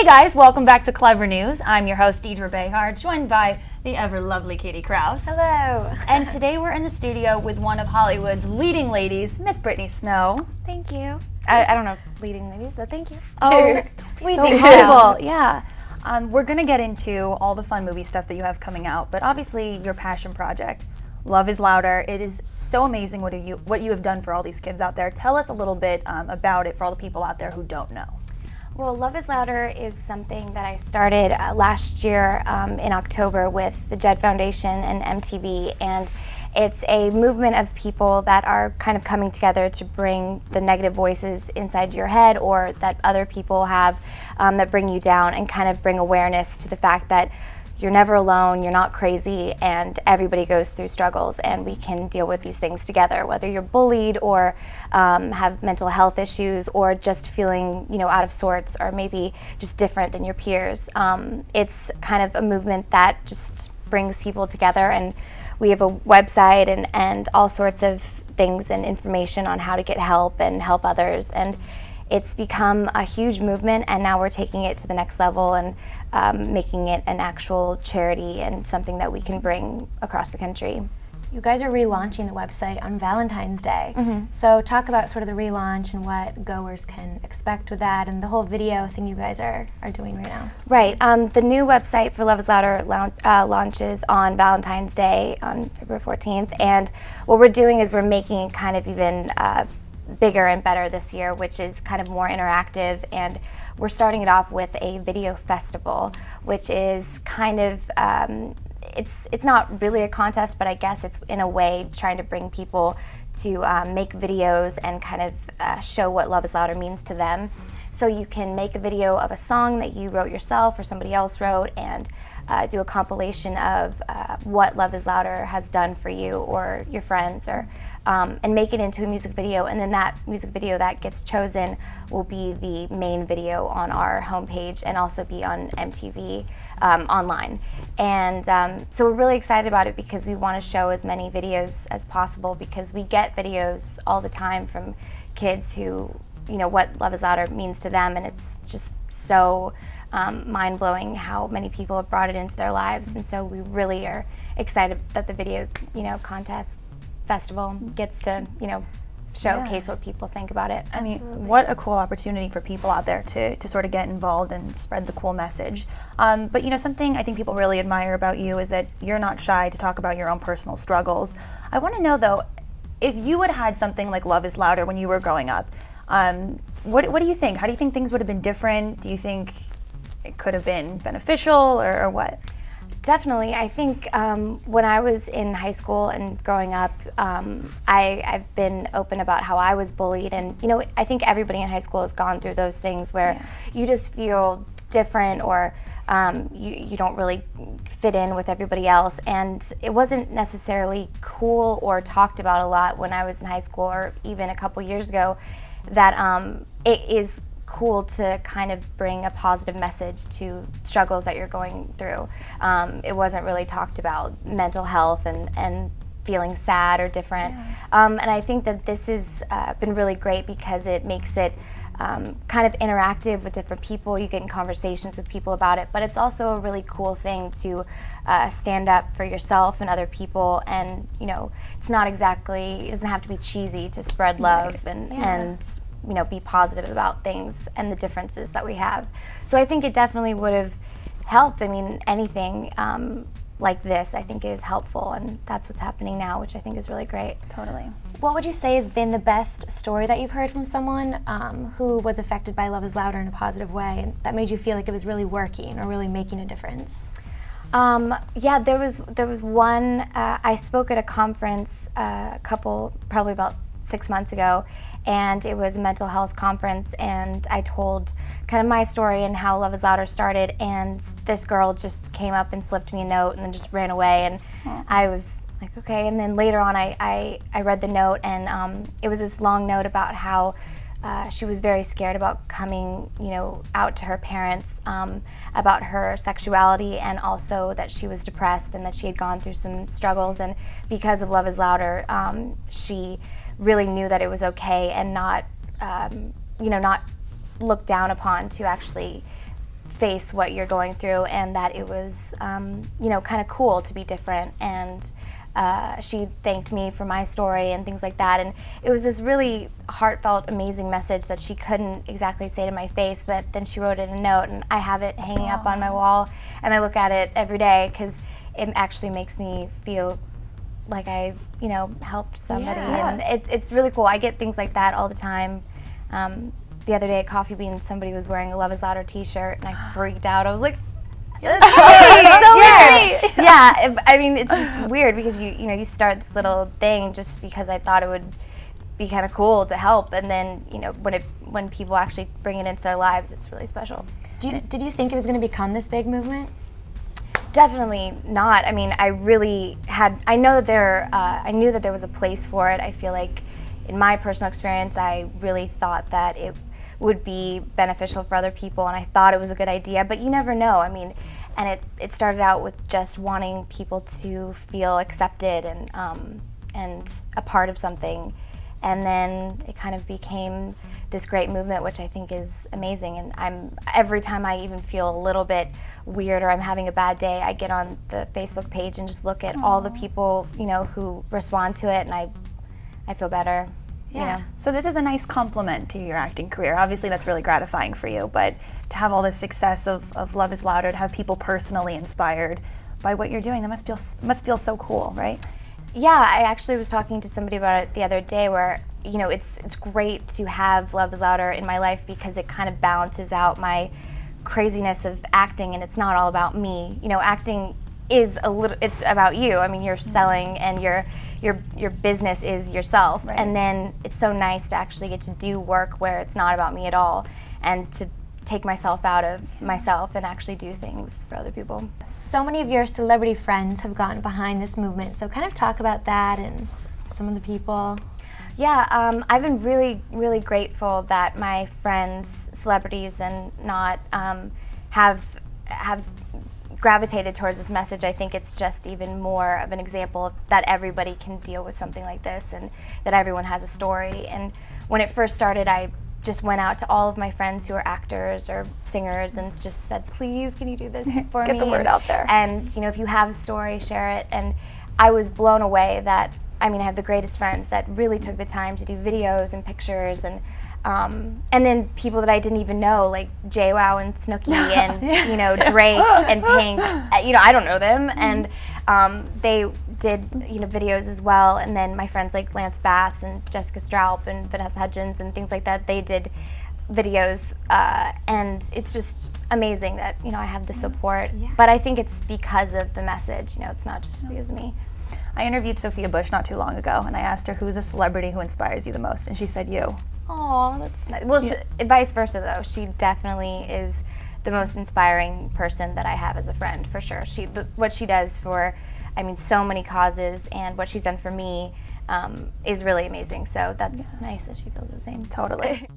Hey guys, welcome back to Clever News. I'm your host, Deidre Behar, joined by the ever-lovely Katie Krause. Hello. And today we're in the studio with one of Hollywood's leading ladies, Miss Brittany Snow. Thank you. I don't know leading ladies, but thank you. Oh, we so think humble. so. Yeah. We're going to get into all the fun movie stuff that you have coming out, but obviously your passion project, Love is Louder. It is so amazing what you have done for all these kids out there. Tell us a little bit about it for all the people out there who don't know. Well, Love is Louder is something that I started last year in October with the Jed Foundation and MTV, and it's a movement of people that are kind of coming together to bring the negative voices inside your head or that other people have that bring you down, and kind of bring awareness to the fact that you're never alone, you're not crazy, and everybody goes through struggles, and we can deal with these things together, whether you're bullied or have mental health issues or just feeling, out of sorts or maybe just different than your peers. It's kind of a movement that just brings people together, and we have a website and all sorts of things and information on how to get help and help others. And it's become a huge movement, and now we're taking it to the next level and making it an actual charity and something that we can bring across the country. You guys are relaunching the website on Valentine's Day. Mm-hmm. So talk about sort of the relaunch and what goers can expect with that and the whole video thing you guys are doing right now. Right. The new website for Love is Louder launches on Valentine's Day on February 14th. And what we're doing is we're making it kind of even bigger and better this year, which is kind of more interactive, and we're starting it off with a video festival, which is kind of it's not really a contest, but I guess it's in a way trying to bring people to make videos and kind of show what Love is Louder means to them. So you can make a video of a song that you wrote yourself or somebody else wrote, and do a compilation of what Love is Louder has done for you or your friends, or and make it into a music video. And then that music video that gets chosen will be the main video on our homepage and also be on MTV online. And so we're really excited about it because we want to show as many videos as possible, because we get videos all the time from kids who, what Love is Louder means to them, and it's just so mind-blowing how many people have brought it into their lives. And so we really are excited that the video, contest festival gets to, showcase what people think about it. I mean, what a cool opportunity for people out there to sort of get involved and spread the cool message. But something I think people really admire about you is that you're not shy to talk about your own personal struggles. I want to know, though, if you had had something like Love is Louder when you were growing up, what do you think? How do you think things would have been different? Do you think it could have been beneficial, or what? Definitely. I think when I was in high school and growing up, I've been open about how I was bullied. And, I think everybody in high school has gone through those things where you just feel different, or you don't really fit in with everybody else. And it wasn't necessarily cool or talked about a lot when I was in high school, or even a couple years ago, that it is cool to kind of bring a positive message to struggles that you're going through. It wasn't really talked about, mental health and feeling sad or different. And I think that this has been really great because it makes it kind of interactive with different people. You get in conversations with people about it, but it's also a really cool thing to stand up for yourself and other people. And it's not exactly, it doesn't have to be cheesy to spread love and be positive about things and the differences that we have. So I think it definitely would have helped. I mean, anything like this I think is helpful, and that's what's happening now, which I think is really great. Totally. What would you say has been the best story that you've heard from someone who was affected by Love is Louder in a positive way, and that made you feel like it was really working or really making a difference? There was one. I spoke at a conference probably about 6 months ago, and it was a mental health conference, and I told kind of my story and how Love is Louder started, and this girl just came up and slipped me a note and then just ran away, and I was like, okay. And then later on I read the note, and it was this long note about how she was very scared about coming out to her parents about her sexuality, and also that she was depressed and that she had gone through some struggles, and because of Love is Louder, she really knew that it was okay and not, not looked down upon to actually face what you're going through, and that it was, you know, kind of cool to be different. And she thanked me for my story and things like that. And it was this really heartfelt, amazing message that she couldn't exactly say to my face, but then she wrote it in a note, and I have it hanging up on my wall, and I look at it every day because it actually makes me feel like I, you know, helped somebody. And it's really cool. I get things like that all the time. The other day at Coffee Beans, somebody was wearing a Love is Louder t-shirt, and I freaked out. I was like, that's so weird. Yeah, I mean, it's just weird because you know, you start this little thing just because I thought it would be kind of cool to help, and then, you know, when people actually bring it into their lives, it's really special. Did you think it was going to become this big movement? Definitely not. I mean, I really had. I knew that there was a place for it. I feel like, in my personal experience, I really thought that it would be beneficial for other people, and I thought it was a good idea. But you never know. I mean, and it started out with just wanting people to feel accepted and a part of something, and then it kind of became this great movement, which I think is amazing. And every time I even feel a little bit weird or I'm having a bad day, I get on the Facebook page and just look at all the people, you know, who respond to it, and I feel better. Yeah. You know? So this is a nice compliment to your acting career. Obviously, that's really gratifying for you, but to have all this success of Love is Louder, to have people personally inspired by what you're doing, that must feel so cool, right? Yeah, I actually was talking to somebody about it the other day where, you know, it's great to have Love is Louder in my life because it kind of balances out my craziness of acting, and it's not all about me. You know, acting is it's about you. I mean, you're selling, and your business is yourself. Right. And then it's so nice to actually get to do work where it's not about me at all, and to take myself out of myself and actually do things for other people. So many of your celebrity friends have gotten behind this movement, so kind of talk about that and some of the people. Yeah, I've been really, really grateful that my friends, celebrities and not, have gravitated towards this message. I think it's just even more of an example of that everybody can deal with something like this, and that everyone has a story. And when it first started, I just went out to all of my friends who are actors or singers and just said, please, can you do this for me? Get the word out there. And, you know, if you have a story, share it. And I was blown away that, I mean, I have the greatest friends that really took the time to do videos and pictures, and then people that I didn't even know, like JWoww and Snooki and you know, Drake and Pink. You know, I don't know them, and they did, you know, videos as well. And then my friends like Lance Bass and Jessica Stroup and Vanessa Hudgens and things like that, they did videos, and it's just amazing that, you know, I have the support. Yeah. But I think it's because of the message. You know, it's not just because of me. I interviewed Sophia Bush not too long ago, and I asked her, who's a celebrity who inspires you the most? And she said you. Oh, that's nice. Well, vice versa, though. She definitely is the most inspiring person that I have as a friend, for sure. What she does for, I mean, so many causes, and what she's done for me is really amazing. So that's nice that she feels the same. Totally.